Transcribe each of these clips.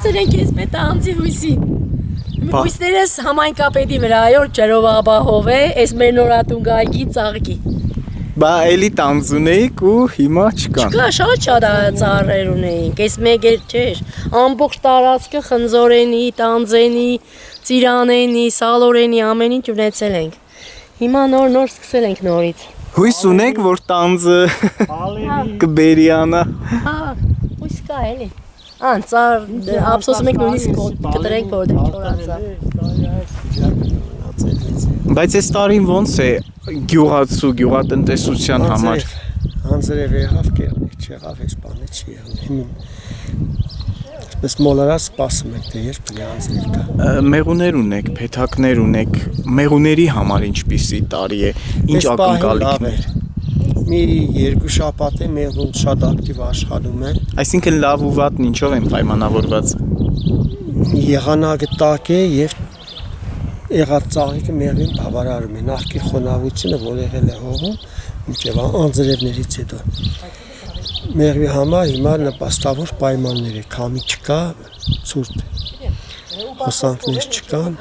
Գնացել ենք ես մետ անձի հույսին։ Հույսներս համայնքապետի վրա, այոր ջրով աբահով է, այս մեր նորատուն գայքի ծաղկի։ Բա էլի տանձ ունեիք ու հիմա չկան։ Չկա, շատ ծառեր ունեինք, այս մեկ էլ չէր, ամբողջ տարածքը խնձորենի, տանձենի, ծիրանենի, սալորենի, ամեն ինչ ունեցել ենք։ Հիմա նոր սկսել ենք նորից։ Հույս ունեք, որ տանձը կբերի անա։ Հա, հույս կա էլի։ Ծառ, ափսոսում ենք նույնիսկ կտրենք, որ դեռ չորացա։ Բայց այս տարին ոնց է գյուղացու գյուղատնտեսության համար։ Անձրև եղավ կերնի, չեղավ այս բանը չի եղել։ Պես մոլարած սպասում ենք, թե երբ անձրև կա։ Մեղուներ ունեք, փեթակներ ունեք, մեղուների համար ինչպիսի տարի է, ինչ ակնկալիքներ։ Մի երկու շաբաթ է մեղուն շատ ակտիվ աշխատում է։ Այսինքն լավ ու վատն ինչով են պայմանավորված։ Եղանակը տաք է եւ եղած ծաղիկը մեղվին բավարարում է։ Նախկի խոնավությունը, որ եղել է հողում, մինչև անձրևներից հետո։ Մեղվի համար հիմա նպաստավոր պայմաններ է, քամի չկա, ցուրտ է։ Հոսանքներ չկան,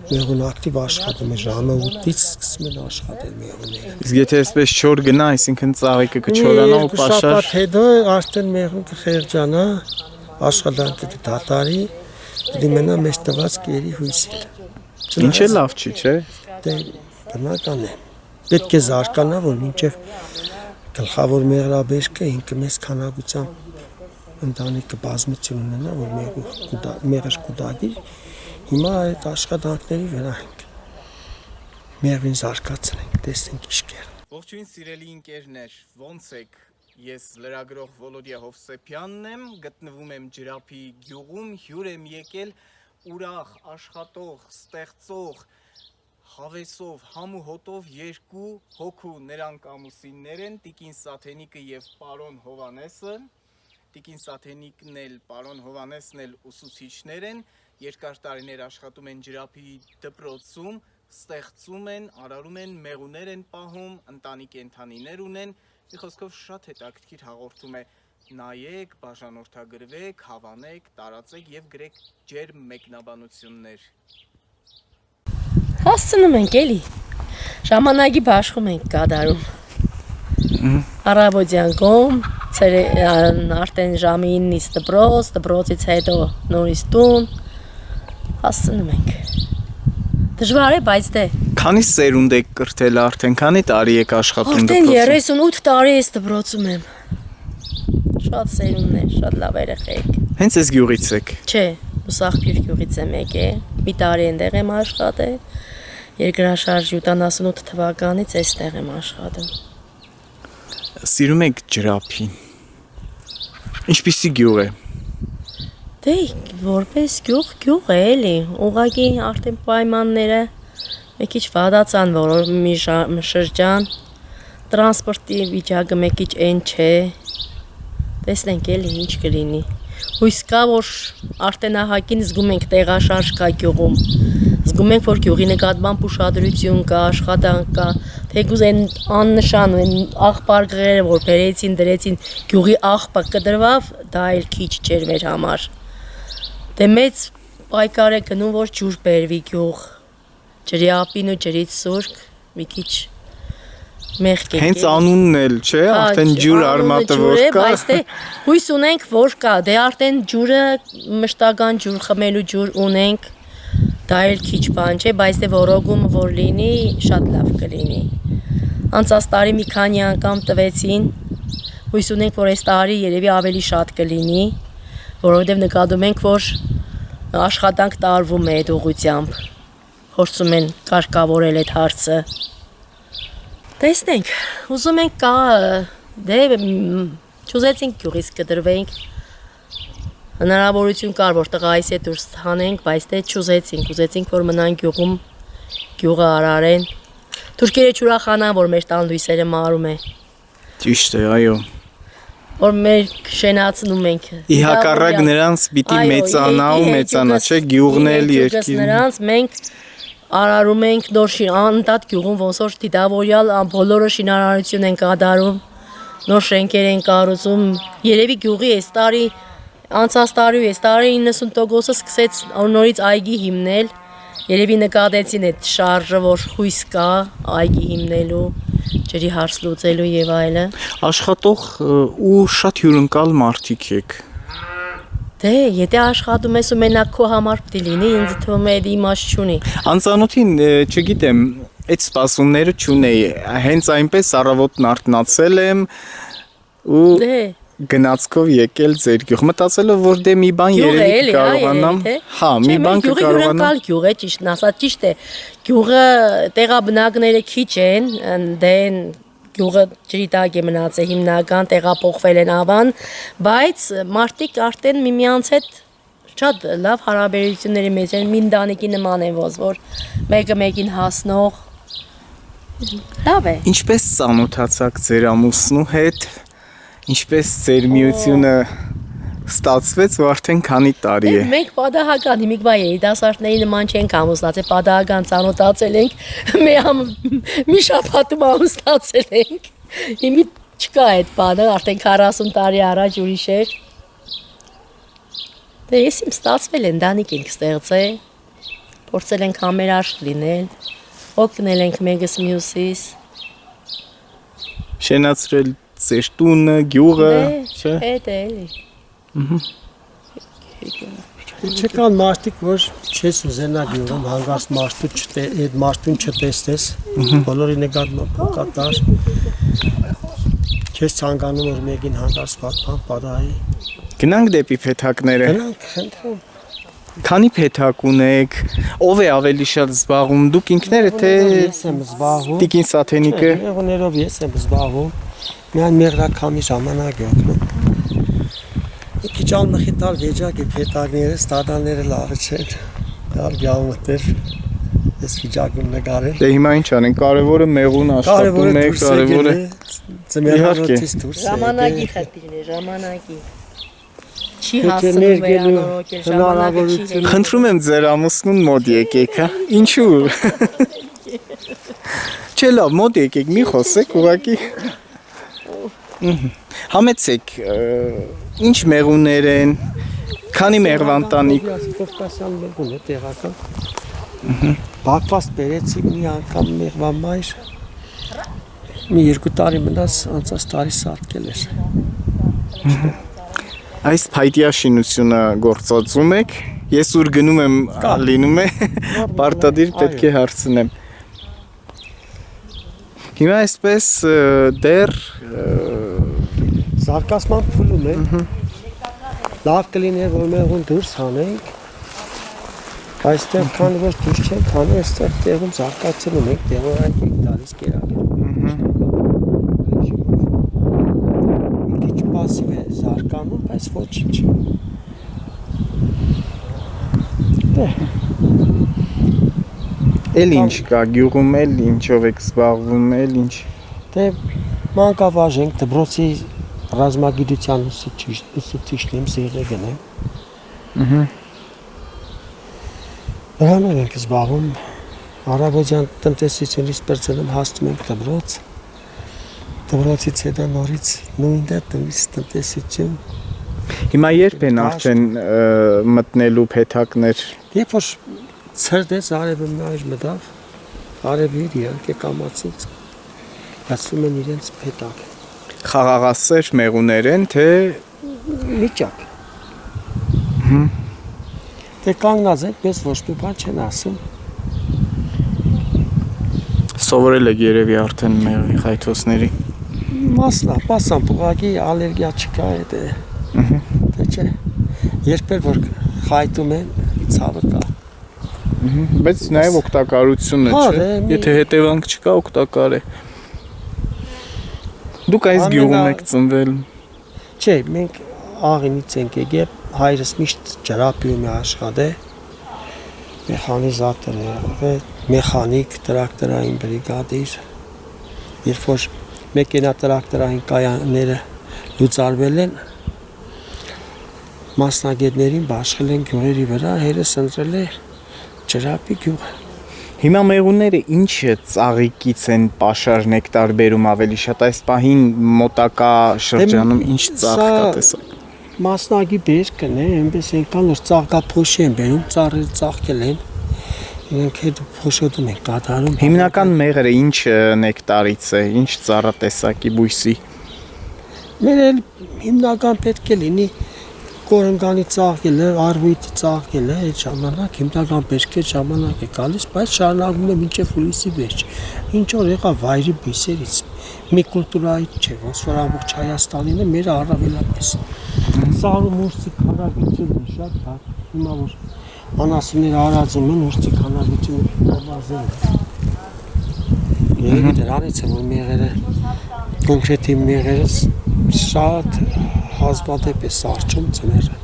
մեղուն ակտիվ աշխատում է, ժամը 8-ից սկսում են աշխատել մեղունները։ Իսկ եթե այսպես չոր գնա, այսինքն ծաղիկը կչորանա ու պաշար։ Շաբաթ հետո արդեն մեղուն կխերջանա, աշխատանքը կդատարի, դիմենա մեզ տված կերի հույսին։ Ինչ է լավ չի, չէ։ Դե բնական է։ Պետք է զարգանա, որ մինչև գլխավոր մեղրաբերքը ինքը մեզ քանակությամբ ընտանիքը բազմություն ունենա, որ մեղր կուտակի, հիմա այդ աշխատանքների վրա ենք։ Մեղվին զարգացնենք, տեսնենք ինչ կերն։ Ողջույն սիրելի ընկերներ, ոնց եք։ Ես լրագրող Վոլոդիա Հովսեփյանն եմ, գտնվում եմ Ջրափի գյուղում, հյուր եմ եկել ուրախ, աշխատող, ստեղծող, հավեսով, համ ու հոտով երկու հոգու նրանք ամուսիններ են, Տիկին Սաթենիկը եւ պարոն Հովանեսը։ Տիկին Սաթենիկն էլ, պարոն Հովանեսն էլ ուսուցիչներ են, երկար տարիներ աշխատում են Ջրափի դպրոցում, ստեղծում են, արարում են, մեղուներ են պահում, ընտանի կենդանիներ ունեն, մի խոսքով շատ հետաքրքիր հաղորդում է, նայեք, բաժանորդագրվեք, հավանեք, տարածեք եւ գրեք ջերմ մեկնաբանություններ։ Հասցնում ենք էլի, ժամանակի բաշխում ենք կատարում։ Առավոտյան կողմ, արդեն ժամի 9-ից դպրոց, դպրոցից հետո նորից տուն, հասցնում ենք։ Դժվար է, բայց դե։ Քանի սերունդ եք կրթել արդեն, քանի տարի եք աշխատում դպրոցում։ դպրոցում։ Արդեն 38 տարի ես դպրոցում եմ։ Շատ սերունդներ, շատ լավ երեխեք։ Հենց այս գյուղից եք։ Չէ, Մուսախբյուր գյուղից եմ եկել, մի տարի այնտեղ եմ աշխատել, երկրաշարժ 78 թվականից այստեղ եմ աշխատում։ Սիրում եք Ջրափին։ Ինչպիսի գյուղ է։ Դե որպես գյուղ է էլի, ուղղակի արդեն պայմանները մի քիչ վատացան, որ մի շրջան տրանսպորտի վիճակը մի քիչ այն չէ։ Տեսնենք էլի ինչ կլինի։ Հույս կա, որ արդեն ահագին զգում ենք տեղաշարժ կա գյուղում։ Զգում ենք, որ գյուղի նկատմամբ ուշադրություն կա, աշխատանք կա, թեկուզ այն աննշան այն աղբարգերը, որ բերեցին, դրեցին գյուղի աղբը կդրվավ, դա էլ քիչ չէր մեր համար։ Դե մեծ պայքար է գնում, որ ջուր բերվի գյուղ։ Ջրի ապին ու ջրից սուրկ մի քիչ մեղք է։ Հենց անունն էլ, չէ, արդեն ջուր արմատը որ կա։ Բայց դե հույս ունենք, որ կա, դե արդեն ջուրը մշտական ջուր խմելու ջուր ունենք, դա էլ քիչ բան չէ, բայց դե որոգումը որ լինի, շատ լավ կլինի։ Անցած տարի մի քանի անգամ տվեցին, հույս ունենք, որ այս տարի երևի ավելի շատ կլինի, որովհետև նկատում ենք, որ աշխատանք տարվում է այդ ուղղությամբ, փորձում են կարգավորել այդ հարցը։ Տեսնենք, ուզում ենք կա, դե չուզեցինք գյուղից կդրվենք, հնարավորություն կար, որ տղայիս հետ դուրս հանենք, բայց դե չուզեցինք, ուզեցինք, որ մնան գյուղում, գյուղը արարեն, թուրքերը չուրախանան, որ մեր տան լույսերը մարում է։ Ճիշտ է, այո։ Որ մեր շենացնում ենք։ Իհակառակ նրանց պիտի մեծանա ու մեծանա, չէ, գյուղն էլ երկիրն։ Նրանց մենք արարում ենք նոր անդադ գյուղում ոնց որ դիտավորյալ բոլորը շինարարություն են կատարում, նոր շենքեր են կառուցում, երևի գյուղի այս տարի Անցած տարի ու այս տարի 90%-ը սկսեց նորից այգի հիմնել։ Երևի նկատեցին այդ շարժը, որ հույս կա այգի հիմնելու, ջրի հարց լուծելու եւ այլը։ Աշխատող ու շատ հյուրընկալ մարդիկ եք։ Դե, եթե աշխատում ես ու մենակ քո համար պետք է լինի, ինձ թվում է դա իմաստ չունի։ Անծանոթին, չգիտեմ, այդ սպասումները չունեի, հենց այնպես առավոտն արթնացել եմ ու Դե, գնացքով եկել ձեր գյուղ, մտածելով որ դե մի բան երևի կարողանամ, հա, մի բան կկարողանամ։ Գյուղ է, ճիշտն ասած, ճիշտ է։ Գյուղը տեղաբնակները քիչ են, դեն գյուղը ջրի տակ է մնացել հիմնական տեղափոխվել են Ավան, բայց մարդիկ արդեն միմյանց հետ շատ լավ հարաբերությունների մեջ են, մի ընտանիքի նման են ոնց որ մեկը մեկին հասնող։ Լավ է։ Ինչպես ծանոթացաք ձեր ամուսնու հետ, ինչպես ձեր միությունը ստացվեց ու արդեն քանի տարի է։ Մենք պատահական հիմիկ բայ երիտասարդների նման չենք ամուսնացել, պատահական ծանոթացել ենք, մի շաբաթում ամուսնացել ենք։ Հիմի չկա այդ բանը, արդեն 40 տարի առաջ ուրիշ էր։ Դե ես իմ ստացվել ընտանիք ենք ստեղծել, փորձել ենք համերաշխ լինել, օգնել ենք մեկս մյուսիս։ Շենացրել ձեր տունը, գյուղը, չէ՞։ Էդ էլի։ Չկան մարդիկ, որ չես ուզենա գյուղում հանգարց այդ մարդուն չտեսնես, բոլորի նկատմամբ կատար, չես ցանկանում որ մեկին հանգարց պատման պատահի։ Գնանք դեպի փեթակները։ Գնանք, խնդրում։ Քանի փեթակ ունեք, ով է ավելի շատ զբաղվում, դուք ինքներդ թե Ես եմ զբաղվում։ Տիկին Սաթենիկը։ Մեղուներով ես եմ զբաղվում։ Միայն մեղրակամի ժամանակ է օգնում։ Մի քիչ ալմխիտալ վեճակ է փեթակները, ստադանները լավը չեն։ Դար գավոտեր ես վիճակում նկարել։ Դե հիմա ինչ անենք, կարևորը մեղուն աշխատում է, կարևորը ծմերհարոցից դուրս է։ Ժամանակի խնդիրն է, ժամանակի։ Չի հասնում վերանորոգել ժամանակը չի։ Խնդրում եմ ձեր ամուսնուն մոտ եկեք, հա։ Ինչու։ Չէ, լավ, մոտ եկեք, մի խոսեք, ուղղակի։ Համեցեք, ինչ մեղուներ են, քանի մեղվանտանիք։ Կովկասյան մեղուն է տեղական։ Բակված բերեցի մի անգամ մեղվամայր։ Մի 2 տարի մնաց, անցած տարի սարքել էր։ Այս փայտյա շինությունը գործածում եք, ես ուր գնում եմ լինում է, պարտադիր պետք է հարցնեմ։ Հիմա այսպես դեռ Զարգացման փուլում է։ Լավ կլիներ որ մեղուն դուրս հանենք։ Այստեղ քանի որ դուրս չենք հանում, այստեղ տեղում զարգացնում ենք, տեղորակ ենք տալիս կերակեր։ Քիչ պասիվ է զարգանում, բայց ոչինչ։ էլ ինչ կա գյուղում, էլ ինչով եք զբաղվում, էլ ինչ։ Դե մանկավարժ ենք, դպրոցի ռազմագիտության ուսուցիչն եմ, սիրել գնեմ։ Դրանով ենք զբաղվում, առավոտյան տնտեսությունից պրծնում հասնում ենք դպրոց։ Դպրոցից հետո նորից նույն դեպքից տնտեսություն։ Հիմա երբ են արդեն մտնելու փեթակներ։ Երբ որ ցրտեց արևը նայր մտավ, արևիր իհարկե կամացից ասում են իրենց փետակ։ Խաղաղասեր մեղուներ են, թե Միջակ։ Դե կանգնած են, պես ոչ մի բան չեն ասում։ սովորել եք երևի արդեն մեղվի խայթոցների։ Մասամբ ուղղակի ալերգիա չկա է դե չէ։ Երբեր որ խայտում են, ցավը կա։ Բայց նաև օգտակարությունը չէ։ Եթե հետևանք չկա, օգտակար է։ Դուք այս գյուղում եք ծնվել։ Չէ, մենք աղինից ենք եկել, հայրս միշտ ջրապիում է աշխատել։ Մեխանիզատոր է եղել, մեխանիկ, տրակտորային բրիգադիր։ Երբ որ մեքենա տրակտորային կայանները լուծարվել են, մասնագետներին բաշխել են գյուղերի վրա, հայրս ընտրել է ջրապի գյուղը։ Հիմա մեղուները ինչ ծաղիկից են պաշարն եք տարբերում ավելի շատ այս պահին մոտակա շրջանում ինչ ծաղիկ կա տեսակ։ մասնագի բերկն է, այնպես եկան որ ծաղկափոշի են բերում, ծառերը ծաղկել են։ Իրենք հետ փոշոտում են կատարում։ Հիմնական մեղրը ինչ նեկտարից է, ինչ ծառատեսակի բույսի։ Մեր էլ հիմնական պետք է լինի կորնգանի ծաղկելը, արվույթի ծաղկելը, այդ ժամանակ հիմնական բերքի ժամանակ է գալիս, բայց շարունակվում է մինչև հուլիսի վերջ։ Ինչ որ եղավ վայրի բույսերից, մի կուլտուրայից չէ, ոնց որ ամբողջ Հայաստանին է, մեր առավելապես։ Սարում ուրցի քարավիճն է շատ բարձր, հիմա որ անասունները արածում են, ուրցի քարավիճն ավազել է։ Երևի դրանից է, որ մեղերը, կոնկրետ մեղերը շատ հազվադեպ է սարճում ծները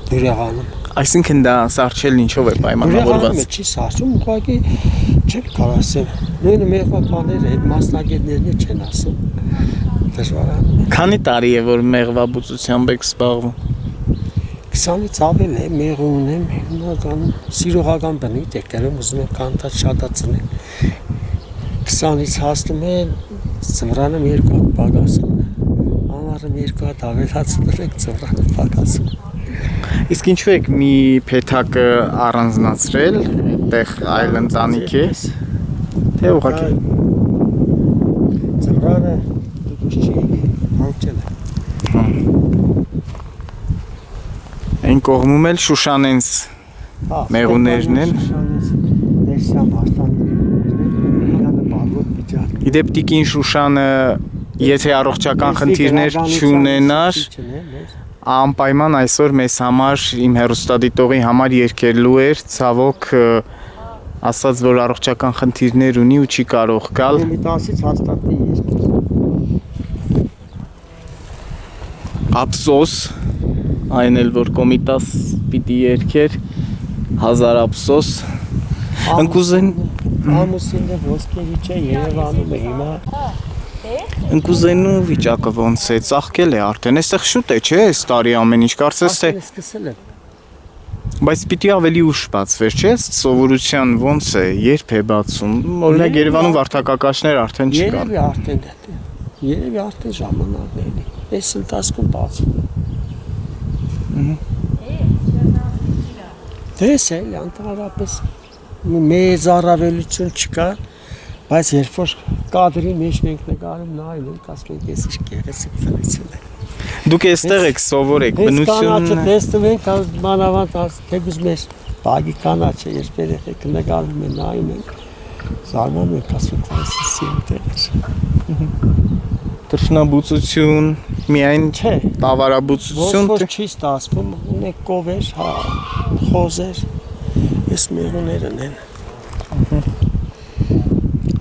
բյուրեղանում։ Այսինքն դա սարճելն ինչով է պայմանավորված։ Բյուրեղանում չի սարճում, ուղղակի չեք կարող ասել։ Նույնը մեղվաբաները այդ մասնագետներն չեն ասում։ Դժվարանում է։ Քանի տարի է որ մեղվաբուծությամբ եք զբաղվում։ 20-ից ավել է մեղու ունեմ, հիմնականում սիրողական բնույթ է կրում, ուզում եմ կանտած շատացնել։ 20-ից հասնում է ծմրանը մի երկու հատ պակասում է։ Ամառը մի երկու հատ ավելացնում եք ծմրանը պակասում։ Իսկ ինչու եք մի փեթակը առանձնացրել, այդտեղ այլ ընտանիք է, թե ուղղակի ծմրանը դուք չի հանճել է։ Այն կողմում էլ Շուշանենց մեղուներն են։ Ներսյամ Հաստանիներն են, իրանը բաղոտ վիճակ։ Իդեպ Տիկին Շուշանը, եթե առողջական խնդիրներ չունենար, անպայման այսօր մեզ համար, իմ հեռուստադիտողի համար երգելու էր, ցավոք ասաց, որ առողջական խնդիրներ ունի ու չի կարող գալ։ Մի 10-ից հաստատի երկիր։ Ափսոս, այն էլ որ Կոմիտաս պիտի երգեր, հազար ափսոս։ Ընկուզեն Ամուսինը ոսկերի չէ, Երևանում է հիմա։ Ընկուզենու վիճակը ոնց է, ծաղկել է արդեն, այստեղ շուտ է, չէ, այս տարի ամեն ինչ, կարծես թե, Սկսել է։ բայց պիտի ավելի ուշ բացվեր, չէ, սովորության ոնց է, երբ է բացում, օրինակ Երևանում վարդակակաշներ արդեն չկան։ Երևի արդեն ժամանակն էլի, այս ընթացքում բացվում է։ Դες է, ընդհանրապես մեծ առավելություն չկա, բայց երբ որ կադրի մեջ մենք նկարում նայում ենք, ասում ենք, ես ինչ գեղեցիկ ֆրիցն է։ Դուք այստեղ եք սովորեք, բնությունը տեսնում ենք, մանավանդ թեկուզ մեր բագի կանաչը, երբ երեխեք նկարում են, նայում ենք, զարմանում ենք, ասում ենք, այս սիրտ է։ Թռչնաբուծություն, միայն Չէ, բավարաբուծություն, որ չի ստացվում, ունեք կովեր, խոզեր, ես մեղուներն են։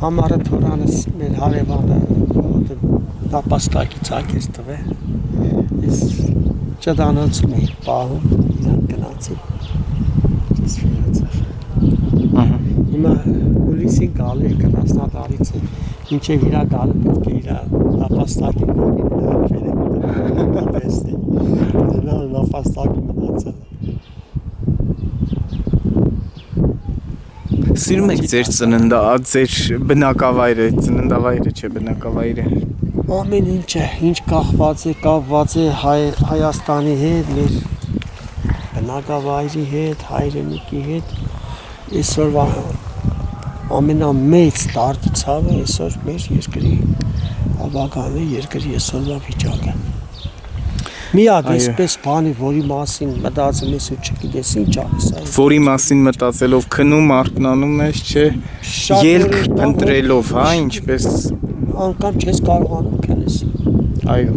Համարը թորանս մեր հարևանը նապաստակի ծակեր տվե, ես ճդանացում էի պահում, իրանք գնացին, ես վիրացար։ Հիմա հուլիսին գալի է կնասնատարից է, մինչև իրա գալը պետք է իրա նապաստակի կողին նապեսնի, նապաստակի մնացել։ Սիրում եք ձեր ծննդա, ձեր բնակավայրը, ծննդավայրը չէ, բնակավայրը։ Ամեն ինչը, ինչ կապված է Հայաստանի հետ, մեր բնակավայրի հետ, հայրենիքի հետ, այսօրվա ամենամեծ տարդուցավը այսօր մեր երկրի ավագան է, երկրի այսօրվա վիճակը։ Միակ այսպես բանի, որի մասին մտածում ես ու չգիտես ինչ անես այս։ Որի մասին մտածելով քնում արթնանում ես, չէ, ելք փնտրելով, հա, ինչպես անգամ չես կարողանում քնես։ այո։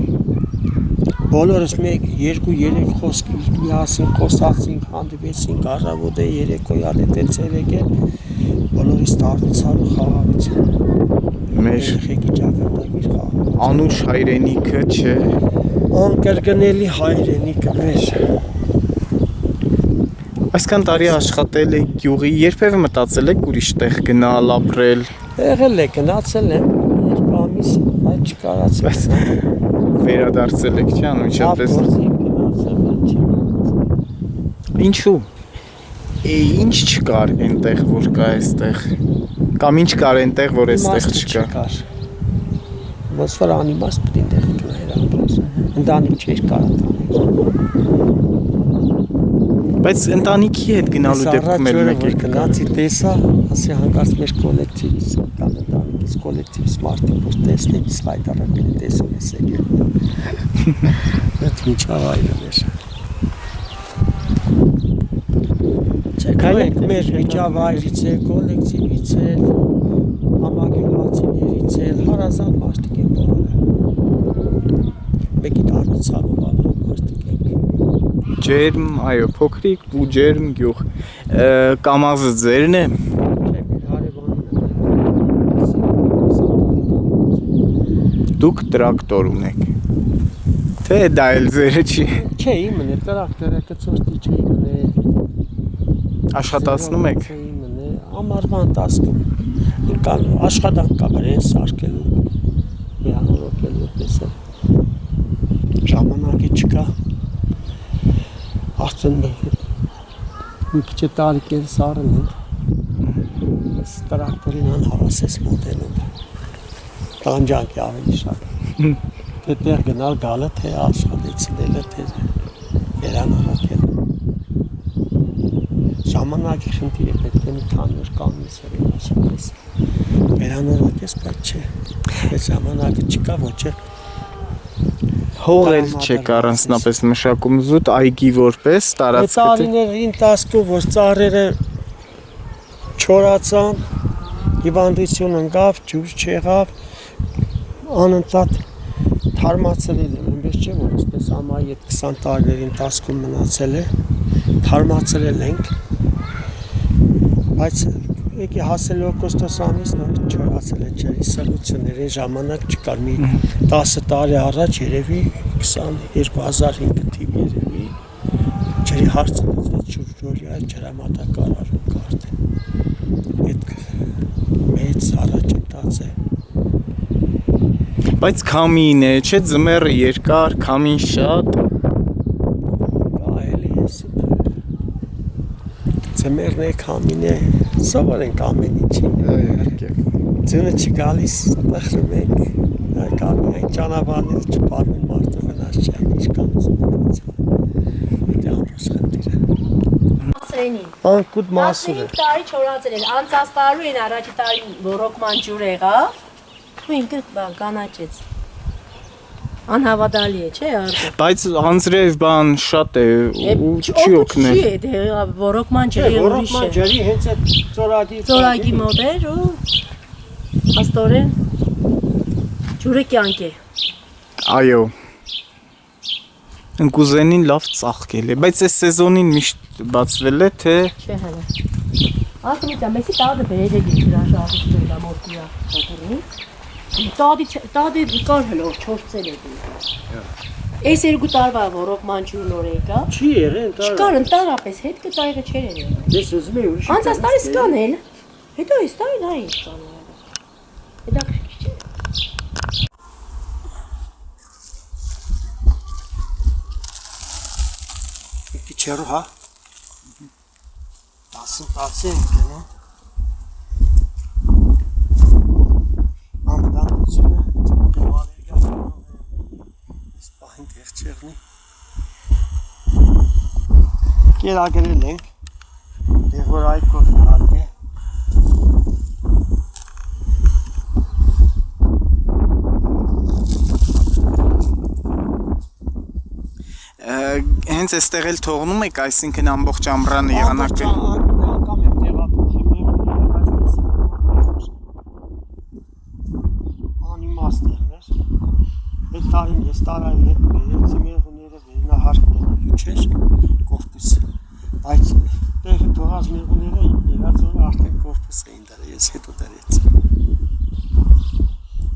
Բոլորս մեկ 2-3 խոսք միասին խոսացինք, հանդիպեցինք, առավոտը երեկոյան էլ ցերեկել, բոլորիս տարածալու խաղաղություն։ Մեր երեխեքի ճակատագիր խաղաղություն։ անուշ հայրենիքը, չէ, Անկրկնելի հայրենիքը մեր։ այսքան տարի աշխատել եք գյուղի, երբևէ մտածել եք ուրիշ տեղ գնալ, ապրել։ Եղել է, գնացել եմ 2 ամիս, բայց չկարացել։ Վերադարձել եք, չէ՞, անմիջապես։ Ինչու։ Ինչ չկար այնտեղ, որ կա այստեղ։ Կամ ինչ կար այնտեղ, որ այստեղ չկա։ Ոնց որ անիմաստ պիտի դեր գնայր ապրես։ Ընդանիք չէր կարող տանել։ Բայց ընտանիքի հետ գնալու դեպքում էլ մեկ եք գնացի տեսա, ասի հանկարծ մեր կոլեկտիվից կամ ընտանիքից կոլեկտիվից մարդիկ որ տեսնի, իսկ հայտարարել տեսում ես եկել։ Այդ միջավայրն էր։ Չեկայք մեր միջավայրից է, կոլեկտիվից է, համագյուղացիներից է, հարազատ մարդիկ են բոլորը։ Մեկի տարածքով ապրող մարդիկ են։ Ջերմ, այո, փոքրիկ ու ջերմ գյուղ։ Կամազը ձերն է։ Չէ, մեր հարևանին է։ Դուք տրակտոր ունեք։ Թե դա էլ ձերը չի։ Չէ, իմն է, տրակտորը կծորդի չէ իմն է։ Աշխատացնում եք։ Իմն է, ամառվա ընթացքում աշխատանք կա վրեն սարքելու, վերանորոգելու պես է։ Ժամանակի չկա։ Արդեն մի քիչ տարիքեր սարն են։ Ես տրակտորին անհավաս ես մոտենում։ Տանջանք է ավելի շատ։ Թե տեղ գնալ գալը, թե աշխատեցնելը, թե վերանորոգելը։ Ժամանակի խնդիր է պետք է մի քանի օր կանգնես աշխատես։ Վերանորոգես, բայց չէ։ Այդ ժամանակը չկա ոչ է։ Հող էլ չեք առանձնապես մշակում զուտ այգի որպես տարածք։ Տարիների ընթացքում որ ծառերը չորացան, հիվանդություն ընկավ, ջուր չեղավ, անընդհատ թարմացել եմ, այնպես չէ որ այսպես ամայի այդ 20 տարիների ընթացքում մնացել է, թարմացել ենք, բայց եկի հասել օգոստոսանից նորից չորացել է ջրի սղությունների ժամանակ չկար մի 10 տարի առաջ երևի 2005 թիվ երևի ջրի հարցը դեպի շուրջօրյա ջրամատակարարում կա արդեն այդ մեծ առաջընթաց է Բայց քամին է, չէ՞ ձմեռը երկար, քամին շատ։ Այելի է ձմեռն է, քամին է, սովոր ենք ամեն ինչի։ Իհարկե։ Ձյունը չի գալիս, լխրում ենք, կամին ենք ճանապարհները չպարվում մարդու վնաս չի, ինչ կանց Դա ամբողջ խնդիրը։ Մասրենին։ Անկուտ մասուր է։ 15 տարի չորացել էր, անցած տարին առաջի տարի ռոռոկման ջուր եղավ, ու ինքը կանաչեց։ Անհավատալի է, չէ՞ արդյոք։ Բայց անձրև բան շատ է ու չի օգնել։ Չի է, դե ռոռոկման ջրի ուրիշ Ռոռոկման է։ ջրի հենց այդ Ծորագի մոտ էր ու աստորեն ջուրը կյանք է։ Այո։ Ընկուզենին լավ ծաղկել է, բայց այս սեզոնին միշտ բացվել է, թե Չէ հələ։ Ասում եմ, մեսի տάδը բերել է դրաշավից ջուրը մոտիա փոքրին։ Տάδի կար հլոր 4 ցել է դու։ Այս երկու տարվա ռոռոկման ջուրն որ եկա։ Չի եղել, Չկար ընդհանրապես հետ կտայղը չեր եղել։ Ես ուզում եմ ուրիշ։ Անցած տարի սկանել։ Հետո այս տարի դա ինչ կանել։ Դա քիչ է։ Քիչ հեռու, հա։ 10 ենք գնում։ Ամբողջությունը դիվալերգա այս պահին տեղ չեղնի։ Կերակրել ենք, դեղ որ այդքով նարկ է։ հենց այստեղ էլ թողնում եք, այսինքն ամբողջ ամռանը եղանակը։ Անգամ եմ տեղափոխում եմ, բայց անիմաստ էր։ Այդ տարին ես տարայի հետ բերեցի մեղուները վերնահարկ տանելու չէր կորպուս, բայց տեղը թողած մեղուները եղած որ արդեն կորպուս էին դրել, ես հետո դրեցի։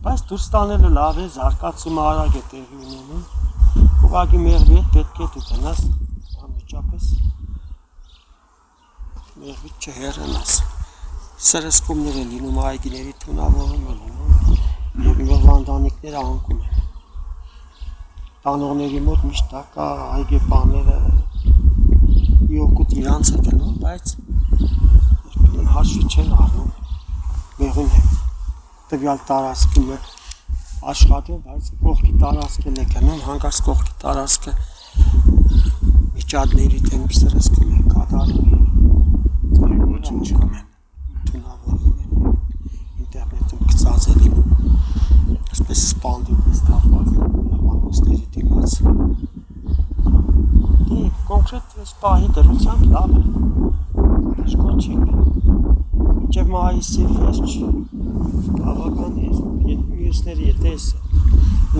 Բայց դուրս տանելը լավ է, զարգացումը արագ է տեղի ունենում։ Ուղղակի մեղվի հետ պետք է դու գնաս անմիջապես մեղվից չհեռանաս։ Սրսկումներ են լինում, այգիների թունավորում են լինում, և վանդանիկները անկում են։ Տանողների մոտ միշտ կա այգեպանները իօգուտ իրանց է գնում, բայց երբեմն հաշվի չեն առնում մեղուն տվյալ տարածքում աշխատում, բայց կողքի տարածքն է գնում, հանկարծ կողքի տարածքը միջադների դեմսերս կլեն կատարում Ոչինչ կամեն։ տնավորում են ինտերնետում կծածելի այսպես սպանդի պես թափված հավանոցների դիմաց կոնկրետ այս պահի դրությամբ լավ է շկոչիկ մինչև մայիսի վերջ բավական է մյուսները եթե այս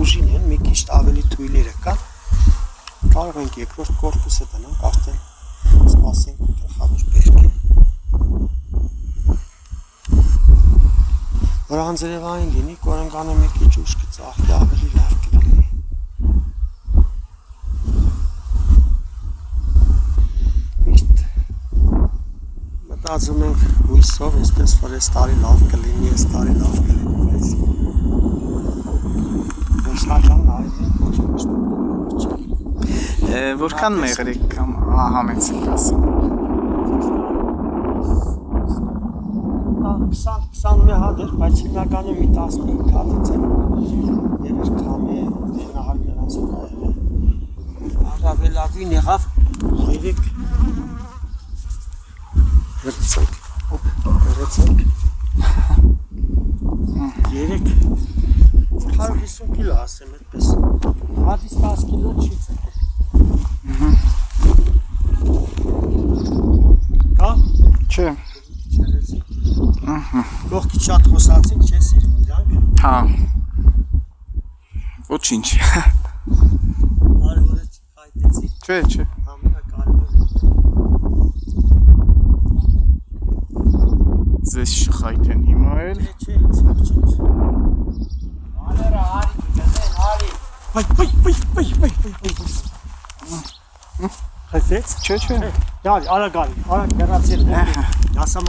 ուժին են մի քիչ ավելի թույլերը կան կարող ենք երկրորդ կորպուսը դնանք արդեն սպասենք գլխավոր բերքին որ անձրևային լինի կորանգանը մի քիչ ուժ կծաղկի ավելի լավ կլինի միշտ մտածում ենք հույսով այսպես որ այս տարի լավ կլինի այս տարի լավ կլինի բայց վերջնական նայել ոչ միշտ Որքան մեղր եք կամ համեց եք ասում։ 20-21 հատ էր, բայց հիմնականում մի 15 հատից եմ երեր կամի դենահար նրանց վայել է առավելագույն եղավ 150 կիլո ասեմ այդպես հատից 10 կիլո չի ծեկ կա? Չէ։ Կողքի շատ խոսացինք, չէ սիրում իրանք Հա։ Ոչինչ։ Կարևորը հայտեցի Չէ, չէ։ ամենակարևորը Ձեզ շխայթեն հիմա էլ։ Չէ, ինձ ոչինչ Աները հարի, գզեն հարի Բայ Խեցեց? Չէ, չէ։ Արագ գերացել Հասամ